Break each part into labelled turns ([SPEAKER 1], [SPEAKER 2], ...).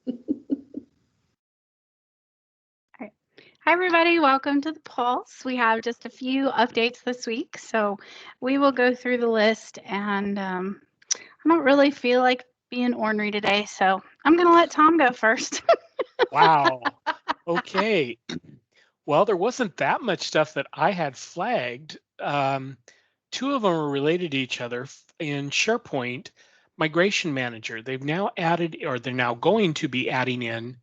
[SPEAKER 1] Hi, everybody. Welcome to the Pulse. We have just a few updates this week, so we will go through the list. And I don't really feel like being ornery today, so I'm going to let Tom go first.
[SPEAKER 2] Wow. Okay. Well, there wasn't that much stuff that I had flagged. Two of them are related to each other. In SharePoint, Migration Manager, they've now added, or they're now going to be adding in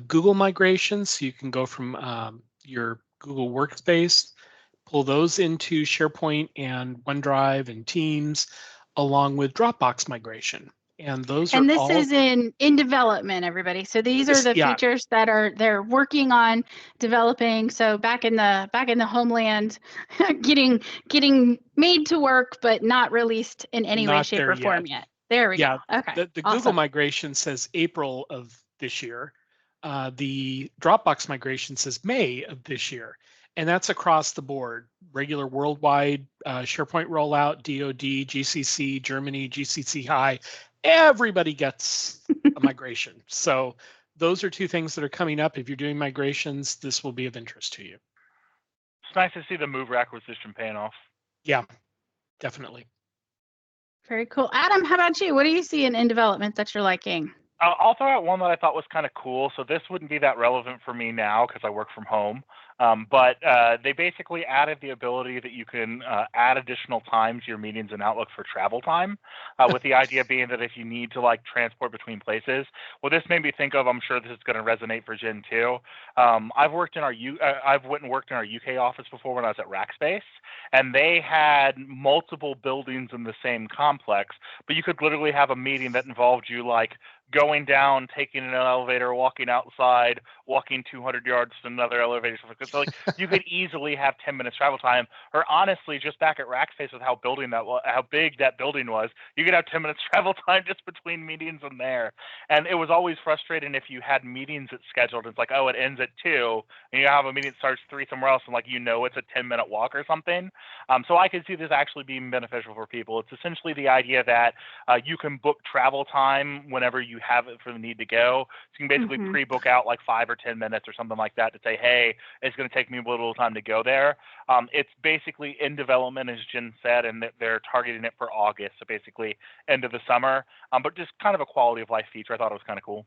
[SPEAKER 2] Google migrations. So you can go from your Google Workspace, pull those into SharePoint and OneDrive and Teams, along with Dropbox migration. And those are
[SPEAKER 1] And this
[SPEAKER 2] all
[SPEAKER 1] is in development, everybody. So these are the
[SPEAKER 2] yeah,
[SPEAKER 1] features that they're working on developing. So back in the homeland, getting made to work, but not released in any way,
[SPEAKER 2] not
[SPEAKER 1] shape,
[SPEAKER 2] there
[SPEAKER 1] or form
[SPEAKER 2] yet.
[SPEAKER 1] yet. There we go.
[SPEAKER 2] Yeah,
[SPEAKER 1] Okay,
[SPEAKER 2] the Google
[SPEAKER 1] awesome.
[SPEAKER 2] migration says April of this year. The Dropbox migration says May of this year. And that's across the board, regular worldwide SharePoint rollout, DoD, GCC, Germany, GCC High. Everybody gets a migration. So those are two things that are coming up. If you're doing migrations, this will be of interest to you.
[SPEAKER 3] It's nice to see the mover acquisition paying off.
[SPEAKER 2] Yeah, definitely.
[SPEAKER 1] Very cool. Adam, how about you? What do you see in development that you're liking?
[SPEAKER 3] I'll throw out one that I thought was kind of cool. So this wouldn't be that relevant for me now because I work from home. But they basically added the ability that you can add additional time to your meetings in Outlook for travel time, with the idea being that if you need to like transport between places. Well, this made me think of, I'm sure this is going to resonate for Jen too. I've went and worked in our UK office before when I was at Rackspace, and they had multiple buildings in the same complex, but you could literally have a meeting that involved you like going down, taking an elevator, walking outside, walking 200 yards to another elevator. So like you could easily have 10 minutes travel time. Or honestly, just back at Rackspace with how big that building was, you could have 10 minutes travel time just between meetings and there. And it was always frustrating if you had meetings that scheduled. It's like, oh, it ends at 2, and you have a meeting that starts 3 somewhere else, and like it's a 10-minute walk or something. So I could see this actually being beneficial for people. It's essentially the idea that you can book travel time whenever you have it for the need to go. So you can basically pre-book out like 5 or 10 minutes or something like that to say, hey, it's going to take me a little time to go there. It's basically in development, as Jen said, and they're targeting it for August, so basically end of the summer. But just kind of a quality of life feature. I thought it was kind of cool.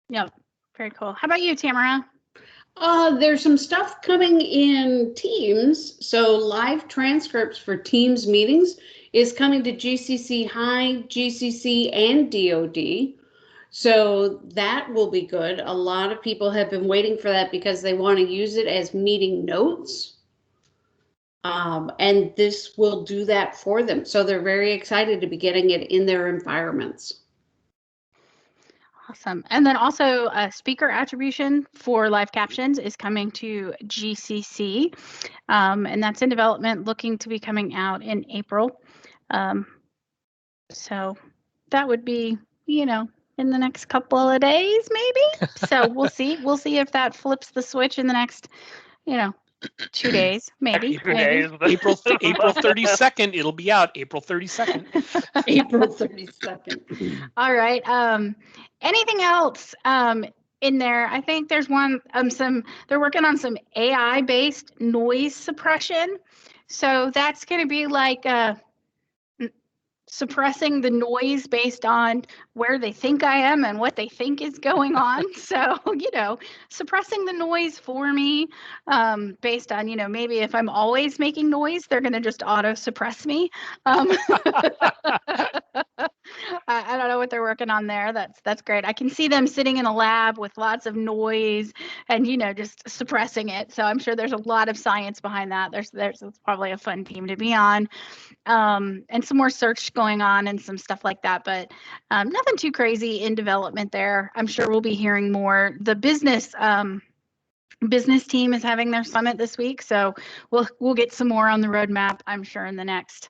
[SPEAKER 1] Yep, very cool. How about you, Tamara?
[SPEAKER 4] There's some stuff coming in Teams. So live transcripts for Teams meetings is coming to GCC High, GCC, and DoD. So that will be good. A lot of people have been waiting for that because they want to use it as meeting notes. And this will do that for them. So they're very excited to be getting it in their environments.
[SPEAKER 1] Awesome. And then also speaker attribution for live captions is coming to GCC. And that's in development, looking to be coming out in April. So that would be, in the next couple of days, maybe. So we'll see. We'll see if that flips the switch in the next, 2 days, maybe.
[SPEAKER 3] Days.
[SPEAKER 2] April 32nd, it'll be out April 32nd.
[SPEAKER 4] April 32nd.
[SPEAKER 1] All right. Anything else in there? I think there's one, they're working on some AI-based noise suppression. So that's going to be like suppressing the noise based on where they think I am and what they think is going on. So, suppressing the noise for me based on, maybe if I'm always making noise, they're going to just auto suppress me. I don't know what they're working on there. That's great. I can see them sitting in a lab with lots of noise and, just suppressing it. So I'm sure there's a lot of science behind that. There's probably a fun team to be on. And some more search going on and some stuff like that, but nothing too crazy in development there. I'm sure we'll be hearing more. The business team is having their summit this week, so we'll get some more on the roadmap, I'm sure, in the next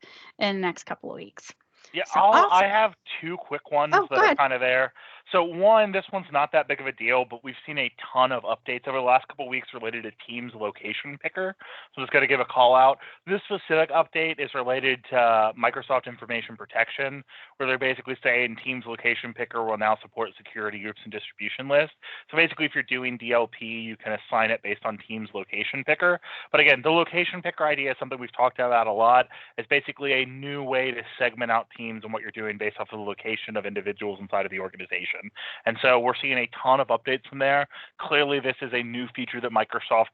[SPEAKER 1] couple of weeks.
[SPEAKER 3] Yeah,
[SPEAKER 1] So
[SPEAKER 3] I have 2 quick ones that are kind of there. So one, this one's not that big of a deal, but we've seen a ton of updates over the last couple of weeks related to Teams Location Picker. So just got to give a call out. This specific update is related to Microsoft Information Protection, where they're basically saying Teams Location Picker will now support security groups and distribution lists. So basically, if you're doing DLP, you can assign it based on Teams Location Picker. But again, the Location Picker idea is something we've talked about a lot. It's basically a new way to segment out teams and what you're doing based off of the location of individuals inside of the organization. And so we're seeing a ton of updates from there. Clearly, this is a new feature that Microsoft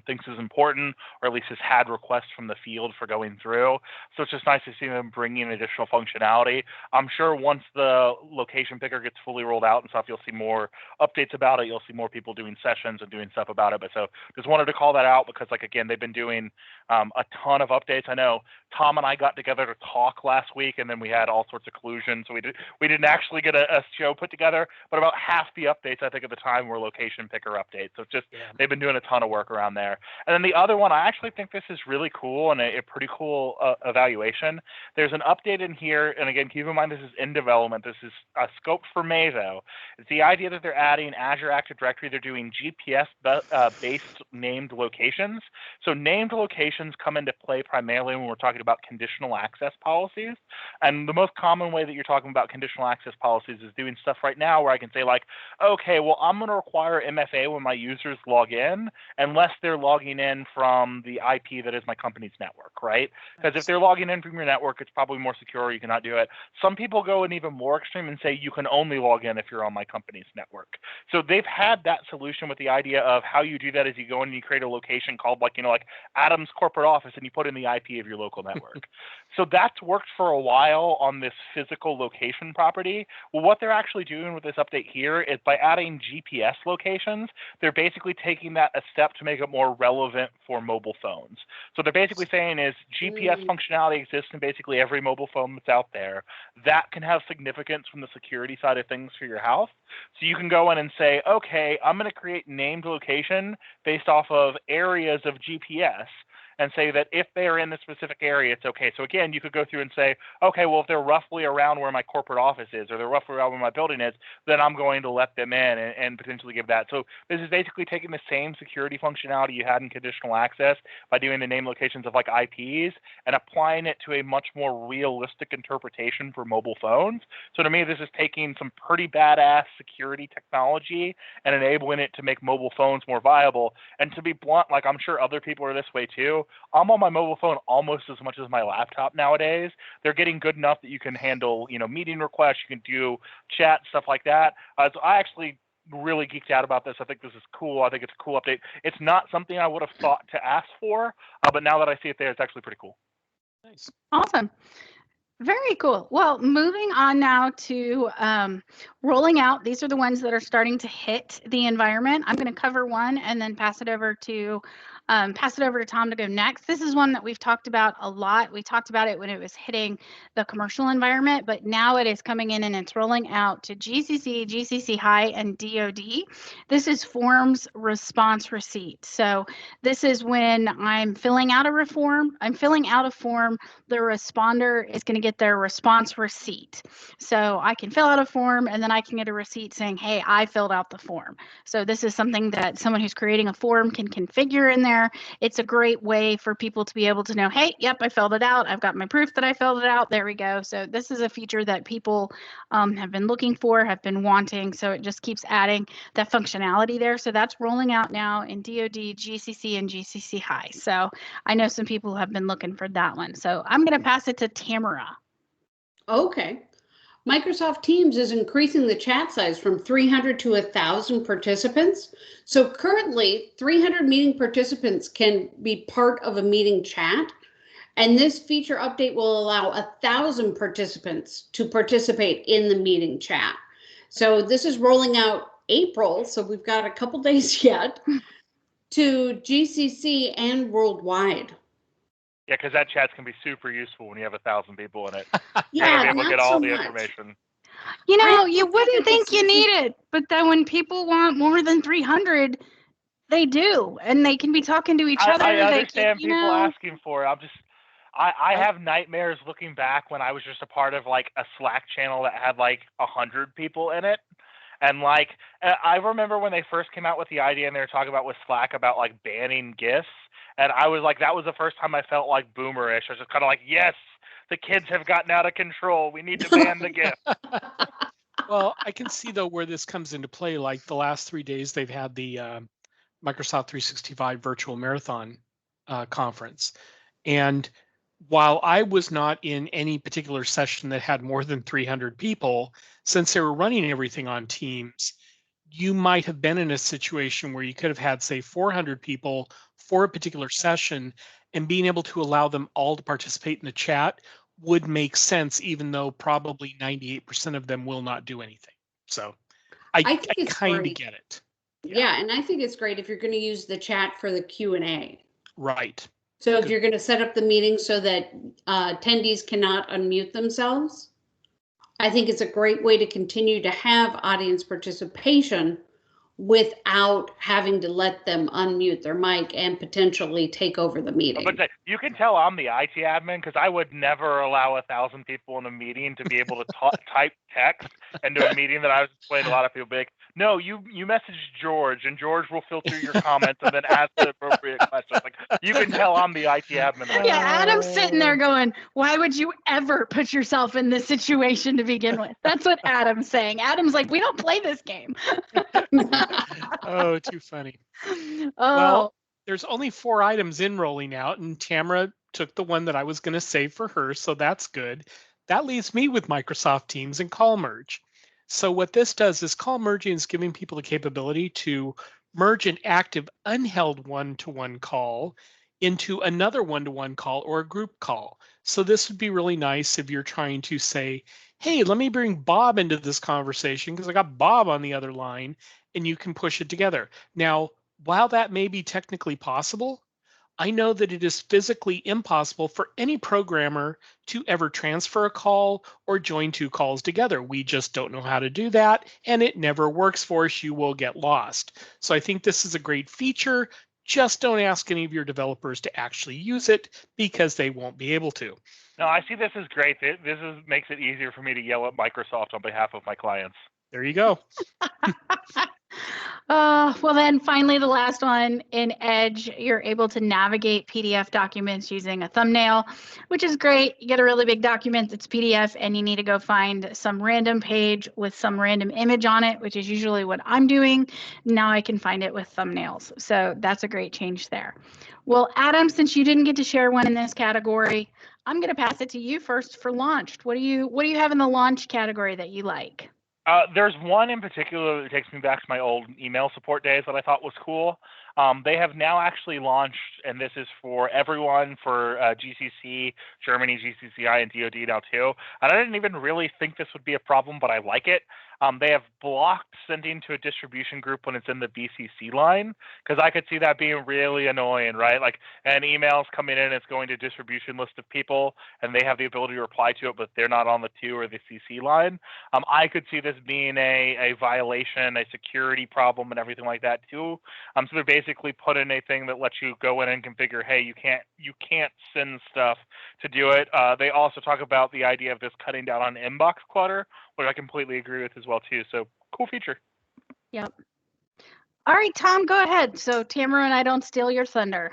[SPEAKER 3] thinks is important, or at least has had requests from the field for going through. So it's just nice to see them bringing additional functionality. I'm sure once the location picker gets fully rolled out and stuff, you'll see more updates about it. You'll see more people doing sessions and doing stuff about it. But so just wanted to call that out because, like, again, they've been doing a ton of updates. I know Tom and I got together to talk last week, and then we had all sorts of collusion, so we didn't actually get a show put together. But about half the updates, I think, at the time were location picker updates. So it's just they've been doing a ton of work around there. And then the other one, I actually think this is really cool and a pretty cool evaluation. There's an update in here, and again, keep in mind this is in development. This is scoped for May, though. It's the idea that they're adding Azure Active Directory. They're doing GPS-based named locations. So named locations come into play primarily when we're talking about conditional access policies. And the most common way that you're talking about conditional access policies is doing stuff right now where I can say, like, okay, well, I'm going to require MFA when my users log in unless they're logging in from the IP that is my company's network, right? Because if they're logging in from your network, it's probably more secure. You cannot do it. Some people go an even more extreme and say you can only log in if you're on my company's network. So they've had that solution with the idea of how you do that is you go in and you create a location called, like, like Adam's corporate office, and you put in the IP of your local network. So that's worked for a while on this physical location property. Well, what they're actually doing with this update here is by adding GPS locations, they're basically taking that a step to make it more relevant for mobile phones. So they're basically saying is GPS functionality exists in basically every mobile phone that's out there. That can have significance from the security side of things for your house. So you can go in and say, okay, I'm going to create named location based off of areas of GPS and say that if they're in the specific area, it's okay. So again, you could go through and say, okay, well, if they're roughly around where my corporate office is, or they're roughly around where my building is, then I'm going to let them in and potentially give that. So this is basically taking the same security functionality you had in conditional access by doing the name locations of, like, IPs and applying it to a much more realistic interpretation for mobile phones. So to me, this is taking some pretty badass security technology and enabling it to make mobile phones more viable. And to be blunt, like, I'm sure other people are this way too. I'm on my mobile phone almost as much as my laptop nowadays. They're getting good enough that you can handle, meeting requests, you can do chat, stuff like that. So I actually really geeked out about this. I think this is cool. I think it's a cool update. It's not something I would have thought to ask for, but now that I see it there, it's actually pretty cool.
[SPEAKER 2] Nice.
[SPEAKER 1] Awesome. Very cool. Well, moving on now to rolling out. These are the ones that are starting to hit the environment. I'm going to cover one and then pass it over to Tom to go next. This is one that we've talked about a lot. We talked about it when it was hitting the commercial environment, but now it is coming in and it's rolling out to GCC, GCC High, and DoD. This is forms response receipt. So this is when I'm filling out a form, the responder is going to get their response receipt. So I can fill out a form and then I can get a receipt saying, hey, I filled out the form. So this is something that someone who's creating a form can configure in there. It's a great way for people to be able to know, hey, yep, I filled it out. I've got my proof that I filled it out. There we go. So this is a feature that people have been looking for, have been wanting. So it just keeps adding that functionality there. So that's rolling out now in DoD, GCC, and GCC High. So I know some people have been looking for that one. So I'm going to pass it to Tamara.
[SPEAKER 4] Okay. Microsoft Teams is increasing the chat size from 300 to 1,000 participants. So currently, 300 meeting participants can be part of a meeting chat. And this feature update will allow 1,000 participants to participate in the meeting chat. So this is rolling out April, so we've got a couple days yet, to GCC and worldwide.
[SPEAKER 3] Yeah, because that chat's can be super useful when you have 1,000 people in it.
[SPEAKER 4] Yeah,
[SPEAKER 3] You're able to
[SPEAKER 4] not
[SPEAKER 3] get all
[SPEAKER 4] so
[SPEAKER 3] the
[SPEAKER 4] much.
[SPEAKER 3] information.
[SPEAKER 1] You wouldn't think you need it, but then when people want more than 300, they do, and they can be talking to each other.
[SPEAKER 3] I understand people asking for it. I have nightmares looking back when I was just a part of, like, a Slack channel that had like 100 people in it. And like, I remember when they first came out with the idea and they were talking about with Slack about like banning GIFs. And I was like, that was the first time I felt like boomerish. I was just kind of like, yes, the kids have gotten out of control. We need to ban the GIF.
[SPEAKER 2] Well, I can see though where this comes into play. Like the last 3 days, they've had the Microsoft 365 Virtual Marathon conference. And while I was not in any particular session that had more than 300 people, since they were running everything on Teams, you might have been in a situation where you could have had, say, 400 people for a particular session, and being able to allow them all to participate in the chat would make sense, even though probably 98% of them will not do anything. So I
[SPEAKER 4] think it's
[SPEAKER 2] kind of
[SPEAKER 4] great.
[SPEAKER 2] get it.
[SPEAKER 4] Yeah, and I think it's great if you're going to use the chat for the Q&A.
[SPEAKER 2] Right.
[SPEAKER 4] So if you're going to set up the meeting so that attendees cannot unmute themselves, I think it's a great way to continue to have audience participation without having to let them unmute their mic and potentially take over the meeting.
[SPEAKER 3] But you can tell I'm the IT admin because I would never allow 1,000 people in a meeting to be able to type text into a meeting that I was explaining. A lot of people be like, no, you message George and George will filter your comments and then ask the appropriate questions. Like, you can tell I'm the IT admin.
[SPEAKER 1] Yeah, Adam's sitting there going, why would you ever put yourself in this situation to begin with? That's what Adam's saying. Adam's like, we don't play this game.
[SPEAKER 2] Oh, too funny.
[SPEAKER 1] Oh.
[SPEAKER 2] Well, there's only 4 items in rolling out, and Tamara took the one that I was going to save for her, so that's good. That leaves me with Microsoft Teams and Call Merge. So what this does is call merging is giving people the capability to merge an active unheld one-to-one call into another one-to-one call or a group call. So this would be really nice if you're trying to say, hey, let me bring Bob into this conversation because I got Bob on the other line, and you can push it together. Now, while that may be technically possible, I know that it is physically impossible for any programmer to ever transfer a call or join 2 calls together. We just don't know how to do that, and it never works for us. You will get lost. So I think this is a great feature. Just don't ask any of your developers to actually use it because they won't be able to.
[SPEAKER 3] No, I see this as great. This makes it easier for me to yell at Microsoft on behalf of my clients.
[SPEAKER 2] There you go.
[SPEAKER 1] Well, then finally, the last one in Edge, you're able to navigate PDF documents using a thumbnail, which is great. You get a really big document that's PDF and you need to go find some random page with some random image on it, which is usually what I'm doing. Now I can find it with thumbnails. So that's a great change there. Well, Adam, since you didn't get to share one in this category, I'm going to pass it to you first for launched. What do you have in the launch category that you like?
[SPEAKER 3] There's one in particular that takes me back to my old email support days that I thought was cool. They have now actually launched, and this is for everyone for GCC, Germany, GCCI, and DoD now too. And I didn't even really think this would be a problem, but I like it. They have blocked sending to a distribution group when it's in the BCC line, because I could see that being really annoying, right? Like, an email's coming in, it's going to distribution list of people, and they have the ability to reply to it, but they're not on the 2 or the CC line. I could see this being a violation, a security problem, and everything like that too. So they're basically put in a thing that lets you go in and configure, hey, you can't send stuff to do it. They also talk about the idea of this cutting down on inbox clutter, which I completely agree with as well too. So cool feature.
[SPEAKER 1] Yep. All right, Tom, go ahead. So Tamara and I don't steal your thunder.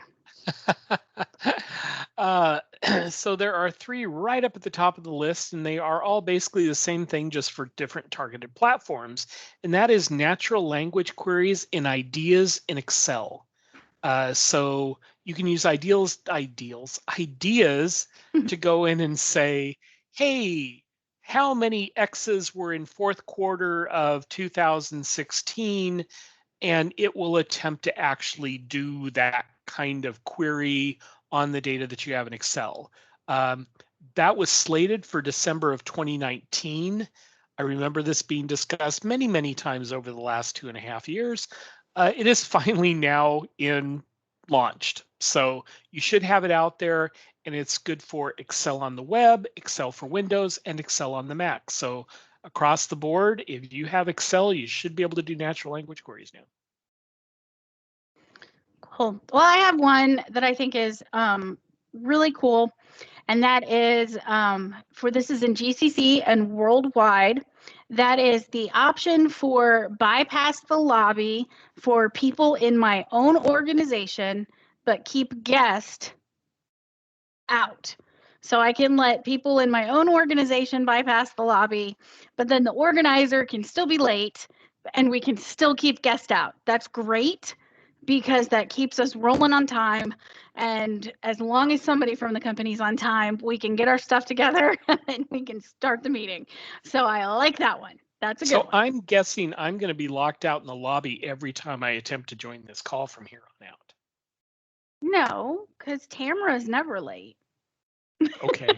[SPEAKER 2] So there are 3 right up at the top of the list, and they are all basically the same thing, just for different targeted platforms. And that is natural language queries and ideas in Excel. So you can use ideas to go in and say, hey, how many X's were in 4th quarter of 2016? And it will attempt to actually do that kind of query on the data that you have in Excel. That was slated for December of 2019. I remember this being discussed many, many times over the last 2.5 years. It is finally now launched. So you should have it out there, and it's good for Excel on the web, Excel for Windows, and Excel on the Mac. So across the board, if you have Excel, you should be able to do natural language queries now.
[SPEAKER 1] Cool. Well, I have one that I think is really cool. and that is this is in GCC and worldwide. That is the option for bypass the lobby for people in my own organization, but keep guest out. So I can let people in my own organization bypass the lobby, but then the organizer can still be late and we can still keep guest out. That's great because that keeps us rolling on time. And as long as somebody from the company's on time, we can get our stuff together and we can start the meeting. So I like that one. That's a good one.
[SPEAKER 2] So I'm guessing I'm going to be locked out in the lobby every time I attempt to join this call from here on out.
[SPEAKER 1] No, because Tamara is never late.
[SPEAKER 2] Okay.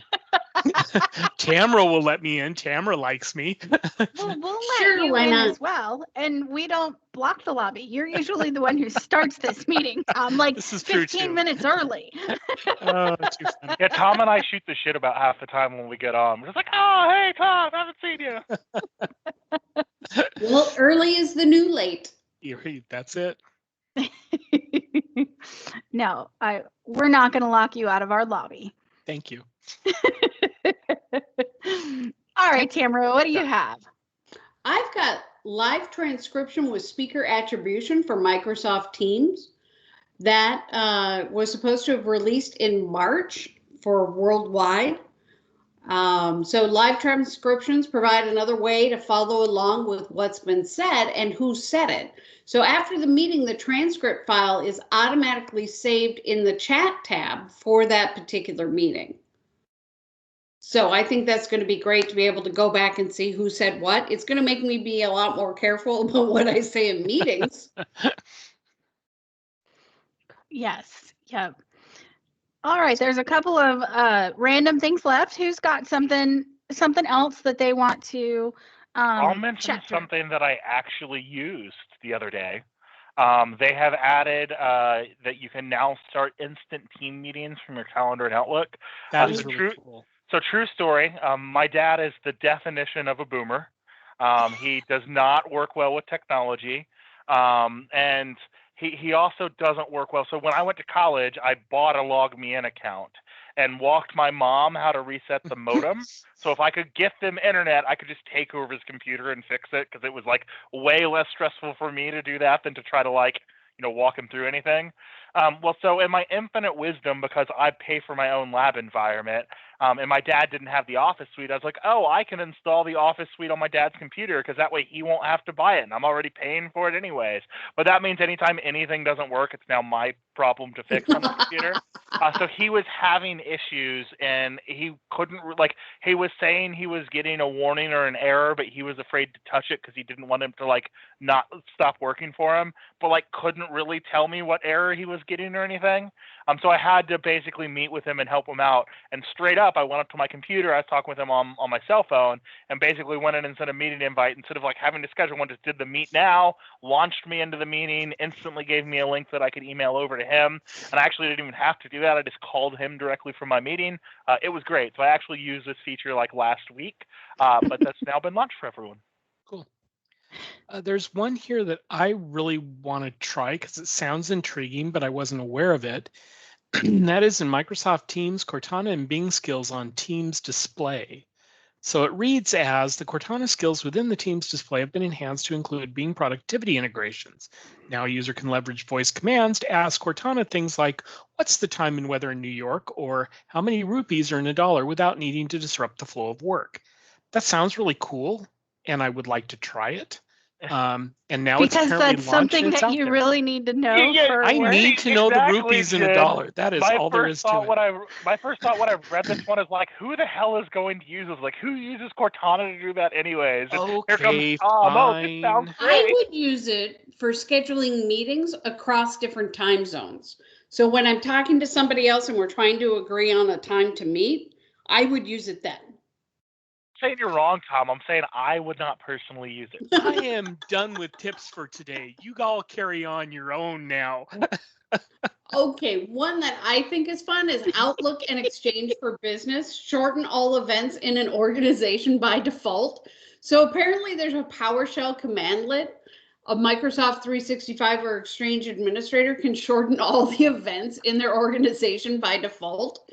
[SPEAKER 2] Tamara will let me in. Tamara likes me.
[SPEAKER 1] We'll let
[SPEAKER 4] Sure,
[SPEAKER 1] you
[SPEAKER 4] why
[SPEAKER 1] in
[SPEAKER 4] not?
[SPEAKER 1] as well, and we don't block the lobby. You're usually the one who starts this meeting, Tom, like
[SPEAKER 2] This is true
[SPEAKER 1] 15
[SPEAKER 2] too.
[SPEAKER 1] minute early.
[SPEAKER 2] Oh, too funny.
[SPEAKER 3] Yeah, Tom and I shoot the shit about half the time when we get on. We're just like, oh, hey, Tom, haven't seen you.
[SPEAKER 4] Well, early is the new late.
[SPEAKER 2] That's it.
[SPEAKER 1] No, we're not going to lock you out of our lobby.
[SPEAKER 2] Thank you.
[SPEAKER 1] All right, Tamara, what do you have?
[SPEAKER 4] I've got live transcription with speaker attribution for Microsoft Teams. That was supposed to have released in March for worldwide. So live transcriptions provide another way to follow along with what's been said and who said it. So after the meeting, the transcript file is automatically saved in the chat tab for that particular meeting. So I think that's going to be great to be able to go back and see who said what. It's going to make me be a lot more careful about what I say in meetings.
[SPEAKER 1] Yes. Yep. All right. There's a couple of random things left. Who's got something else that they want to
[SPEAKER 3] I'll mention
[SPEAKER 1] chat through?
[SPEAKER 3] something that I actually used the other day. They have added that you can now start instant team meetings from your calendar and Outlook.
[SPEAKER 2] That is really cool.
[SPEAKER 3] So true story. My dad is the definition of a boomer. He does not work well with technology, and he also doesn't work well. So when I went to college, I bought a LogMeIn account and walked my mom how to reset the modem. So if I could gift him internet, I could just take over his computer and fix it, because it was like way less stressful for me to do that than to try to walk him through anything. Well, so in my infinite wisdom, because I pay for my own lab environment, and my dad didn't have the Office suite, I was like, oh, I can install the Office suite on my dad's computer, because that way he won't have to buy it, and I'm already paying for it anyways. But that means anytime anything doesn't work, it's now my problem to fix on the computer. So he was having issues, and he couldn't, he was saying he was getting a warning or an error, but he was afraid to touch it because he didn't want him to, not stop working for him, but, couldn't really tell me what error he was getting or anything. So I had to basically meet with him and help him out. And straight up, I went up to my computer. I was talking with him on my cell phone, and basically went in and sent a meeting invite. Instead of having to schedule one, just did the meet now, launched me into the meeting, instantly gave me a link that I could email over to him. And I actually didn't even have to do that. I just called him directly from my meeting. It was great. So I actually used this feature last week, but that's now been launched for everyone.
[SPEAKER 2] Cool. There's one here that I really want to try because it sounds intriguing, but I wasn't aware of it. That is in Microsoft Teams, Cortana and Bing skills on Teams display. So it reads as the Cortana skills within the Teams display have been enhanced to include Bing productivity integrations. Now a user can leverage voice commands to ask Cortana things like, what's the time and weather in New York? Or how many rupees are in $1 without needing to disrupt the flow of work. That sounds really cool, and I would like to try it. And now
[SPEAKER 1] because
[SPEAKER 2] it's apparently
[SPEAKER 1] that's
[SPEAKER 2] launched
[SPEAKER 1] something
[SPEAKER 2] and it's
[SPEAKER 1] that
[SPEAKER 2] out
[SPEAKER 1] you
[SPEAKER 2] there.
[SPEAKER 1] really need to know.
[SPEAKER 2] I need to know the rupees in $1. That is
[SPEAKER 3] my
[SPEAKER 2] all there is to it.
[SPEAKER 3] My first thought when I read this one is who the hell is going to use this? Who uses Cortana to do that anyways? And
[SPEAKER 2] okay,
[SPEAKER 3] here comes Tom.
[SPEAKER 2] fine.
[SPEAKER 3] This sounds great.
[SPEAKER 4] I would use it for scheduling meetings across different time zones. So when I'm talking to somebody else and we're trying to agree on a time to meet, I would use it then.
[SPEAKER 3] Saying you're wrong, Tom. I'm saying I would not personally use it.
[SPEAKER 2] I am done with tips for today. You all carry on your own now.
[SPEAKER 4] Okay, one that I think is fun is Outlook and Exchange for Business. Shorten all events in an organization by default. So apparently there's a PowerShell commandlet. A Microsoft 365 or Exchange administrator can shorten all the events in their organization by default.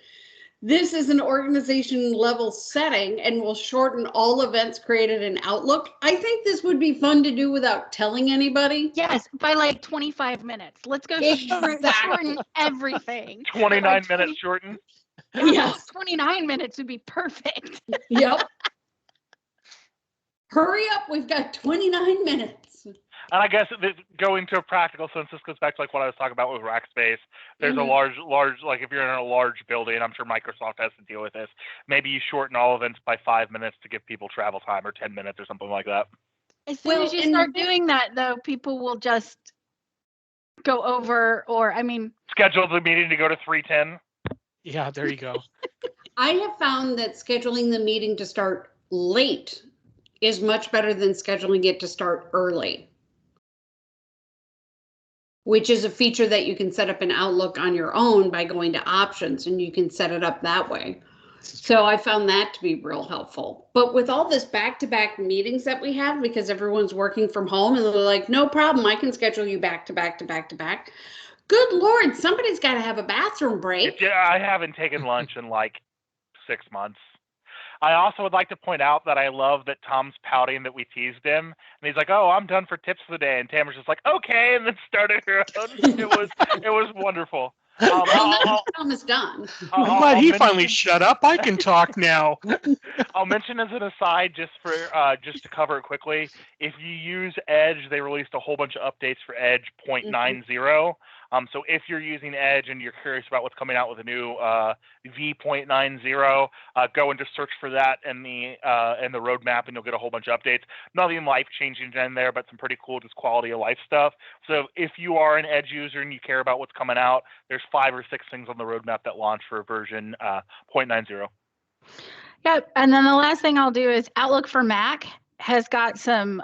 [SPEAKER 4] this is an organization level setting and will shorten all events created in Outlook. I think this would be fun to do without telling anybody.
[SPEAKER 1] Yes, by like 25 minutes. Let's go
[SPEAKER 4] Exactly.
[SPEAKER 1] shorten everything.
[SPEAKER 3] 29 minutes shortened.
[SPEAKER 4] Yes.
[SPEAKER 1] 29 minutes would be perfect.
[SPEAKER 4] Yep. Hurry up, we've got 29 minutes.
[SPEAKER 3] And I guess going to a practical sense, this goes back to like what I was talking about with Rackspace. There's a large, like if you're in a large building, I'm sure Microsoft has to deal with this. Maybe you shorten all events by 5 minutes to give people travel time, or 10 minutes or something like that.
[SPEAKER 1] As soon as you start doing that, though, people will just go over, or I mean,
[SPEAKER 3] schedule the meeting to go to 3:10.
[SPEAKER 2] Yeah, there you go.
[SPEAKER 4] I have found that scheduling the meeting to start late is much better than scheduling it to start early, which is a feature that you can set up in Outlook on your own by going to options, and you can set it up that way. So I found that to be real helpful. But with all this back-to-back meetings that we have, because everyone's working from home, and they're like, no problem, I can schedule you back to back to back to back. Good Lord, somebody's got to have a bathroom break.
[SPEAKER 3] Yeah, I haven't taken lunch in like 6 months. I also would like to point out that I love that Tom's pouting that we teased him, and he's like, "Oh, I'm done for tips for the day," and Tamara's just like, "Okay," and then started her own. It was wonderful.
[SPEAKER 4] Tom is done.
[SPEAKER 2] I'm glad he finally shut up. I can talk now.
[SPEAKER 3] I'll mention as an aside, just to cover it quickly, if you use Edge, they released a whole bunch of updates for Edge 0.90. So if you're using Edge and you're curious about what's coming out with a new v.90, go and just search for that in the roadmap, and you'll get a whole bunch of updates. Nothing life-changing in there, but some pretty cool just quality of life stuff. So if you are an Edge user and you care about what's coming out, there's 5 or 6 things on the roadmap that launch for version 0.90.
[SPEAKER 1] Yep. And then the last thing I'll do is Outlook for Mac has got some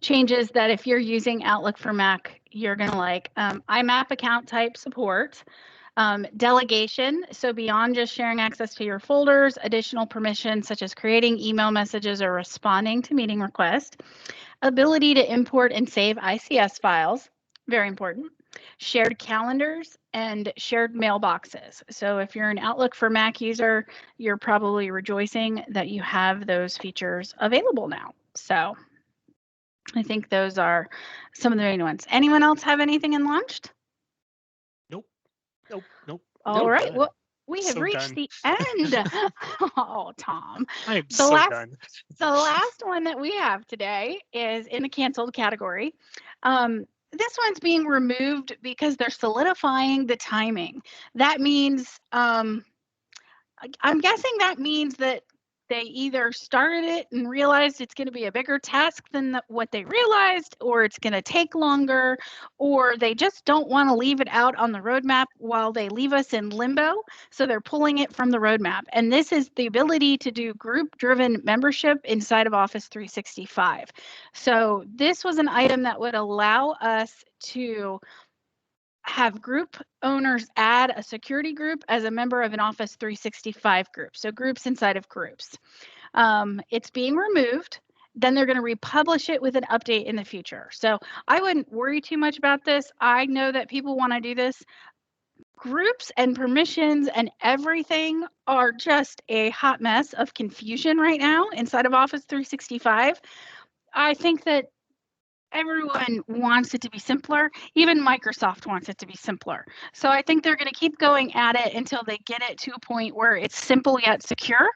[SPEAKER 1] changes that if you're using Outlook for Mac, you're going to like. IMAP account type support, delegation. So beyond just sharing access to your folders, additional permissions such as creating email messages or responding to meeting requests, ability to import and save ICS files, very important. Shared calendars and shared mailboxes. So if you're an Outlook for Mac user, you're probably rejoicing that you have those features available now. So I think those are some of the main ones. Anyone else have anything in launched?
[SPEAKER 2] Nope.
[SPEAKER 1] All right.
[SPEAKER 2] Done.
[SPEAKER 1] Well, we have
[SPEAKER 2] So
[SPEAKER 1] reached
[SPEAKER 2] done.
[SPEAKER 1] the end. Oh, Tom.
[SPEAKER 2] I'm
[SPEAKER 1] The
[SPEAKER 2] so
[SPEAKER 1] last-
[SPEAKER 2] done.
[SPEAKER 1] The last one that we have today is in the canceled category. This one's being removed because they're solidifying the timing. That means, I'm guessing that means that they either started it and realized it's going to be a bigger task than what they realized, or it's going to take longer, or they just don't want to leave it out on the roadmap while they leave us in limbo. So they're pulling it from the roadmap. And this is the ability to do group-driven membership inside of Office 365. So this was an item that would allow us to have group owners add a security group as a member of an Office 365 group. So groups inside of groups. It's being removed. Then they're going to republish it with an update in the future. So I wouldn't worry too much about this. I know that people want to do this. Groups and permissions and everything are just a hot mess of confusion right now inside of Office 365. I think that everyone wants it to be simpler. Even Microsoft wants it to be simpler. So I think they're going to keep going at it until they get it to a point where it's simple yet secure.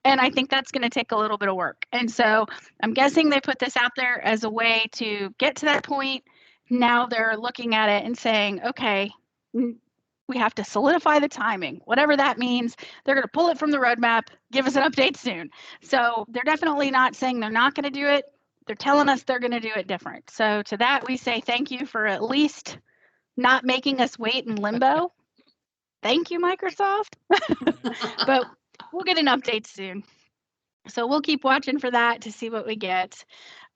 [SPEAKER 1] And I think that's going to take a little bit of work. And so I'm guessing they put this out there as a way to get to that point. Now they're looking at it and saying, okay, we have to solidify the timing, whatever that means. They're going to pull it from the roadmap, give us an update soon. So they're definitely not saying they're not going to do it. They're telling us they're going to do it different. So to that, we say thank you for at least not making us wait in limbo. Thank you, Microsoft. But we'll get an update soon. So we'll keep watching for that to see what we get.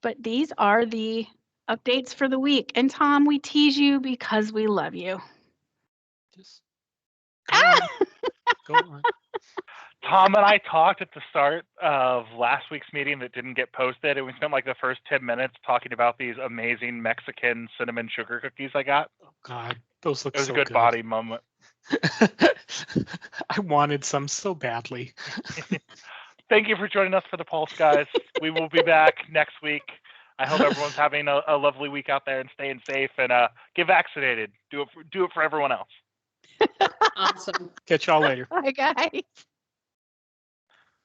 [SPEAKER 1] But these are the updates for the week. And Tom, we tease you because we love you.
[SPEAKER 2] Just go on.
[SPEAKER 3] Tom and I talked at the start of last week's meeting that didn't get posted, and we spent like the first 10 minutes talking about these amazing Mexican cinnamon sugar cookies I got.
[SPEAKER 2] Oh God, those look
[SPEAKER 3] It was
[SPEAKER 2] so
[SPEAKER 3] a good
[SPEAKER 2] good.
[SPEAKER 3] body moment.
[SPEAKER 2] I wanted some so badly.
[SPEAKER 3] Thank you for joining us for the Pulse, guys. We will be back next week. I hope everyone's having a lovely week out there and staying safe, and get vaccinated. Do it for everyone else.
[SPEAKER 4] Awesome.
[SPEAKER 2] Catch y'all later.
[SPEAKER 1] Bye, guys.